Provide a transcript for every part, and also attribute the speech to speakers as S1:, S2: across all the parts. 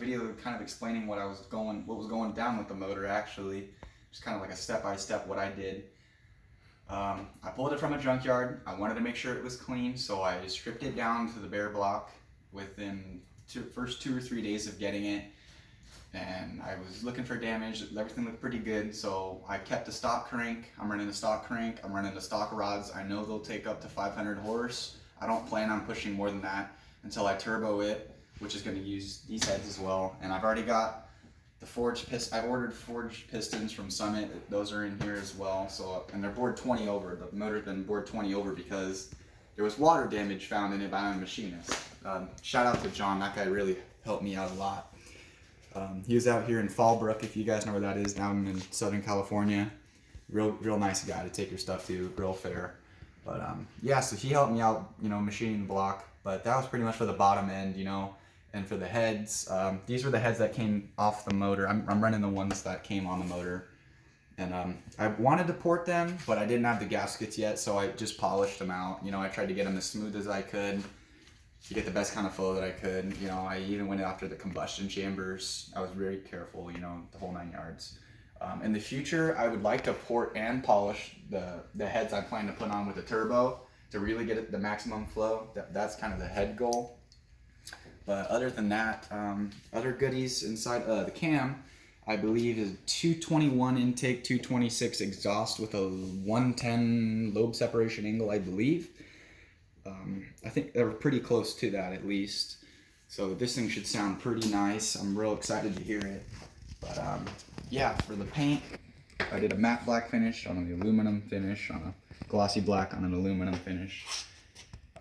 S1: video kind of explaining what was going down with the motor actually. Just kind of like a step-by-step what I did. I pulled it from a junkyard. I wanted to make sure it was clean, so I stripped it down to the bare block within first 2 or 3 days of getting it. And I was looking for damage. Everything looked pretty good, so I kept the stock crank. I'm running the stock crank. I'm running the stock rods. I know they'll take up to 500 horse. I don't plan on pushing more than that until I turbo it, which is going to use these heads as well. And I've already got the forged I ordered forged pistons from Summit. Those are in here as well. So, and they're bored 20 over. The motor's been bored 20 over because there was water damage found in it by my machinist. Shout out to John. That guy really helped me out a lot. He was out here in Fallbrook, if you guys know where that is, down in Southern California. Real nice guy to take your stuff to, real fair. But yeah, so he helped me out, machining the block. But that was pretty much for the bottom end, and for the heads. These were the heads that came off the motor. I'm running the ones that came on the motor. And I wanted to port them, but I didn't have the gaskets yet, so I just polished them out. I tried to get them as smooth as I could, to get the best kind of flow that I could. I even went after the combustion chambers. I was very careful, the whole 9 yards. In the future, I would like to port and polish the heads I plan to put on with the turbo to really get the maximum flow. That's kind of the head goal. But other than that, other goodies inside the cam, I believe is 221 intake, 226 exhaust with a 110 lobe separation angle, I believe. I think they were pretty close to that at least. So this thing should sound pretty nice. I'm real excited to hear it. But yeah, for the paint, I did a matte black finish on an aluminum finish, on a glossy black on an aluminum finish.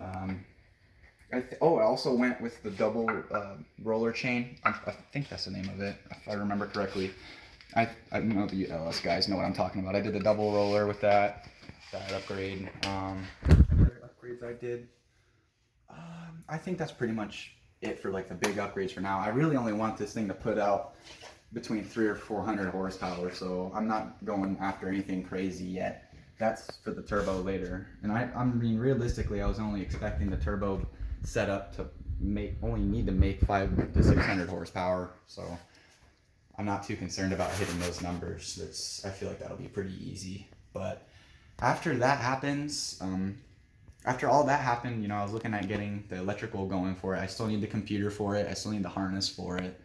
S1: I also went with the double roller chain. I think that's the name of it, if I remember correctly. I know the LS guys know what I'm talking about. I did the double roller with that upgrade. Other upgrades I did. I think that's pretty much it for like the big upgrades for now. I really only want this thing to put out between 300 or 400 horsepower, so I'm not going after anything crazy yet. That's for the turbo later. And I mean, realistically, I was only expecting the turbo setup to only need to make 500 to 600 horsepower, so I'm not too concerned about hitting those numbers. I feel like that'll be pretty easy. But after that happens, after all that happened, I was looking at getting the electrical going for it. I still need the computer for it. I still need the harness for it.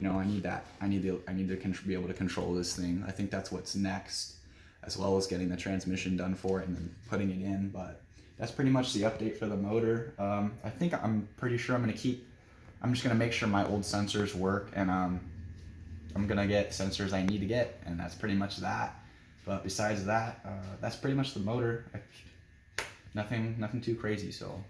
S1: I need that. I need to be able to control this thing. I think that's what's next, as well as getting the transmission done for it and then putting it in. But that's pretty much the update for the motor. I think I'm pretty sure I'm just gonna make sure my old sensors work, and I'm gonna get sensors I need to get, and that's pretty much that. But besides that, that's pretty much the motor. Nothing too crazy. So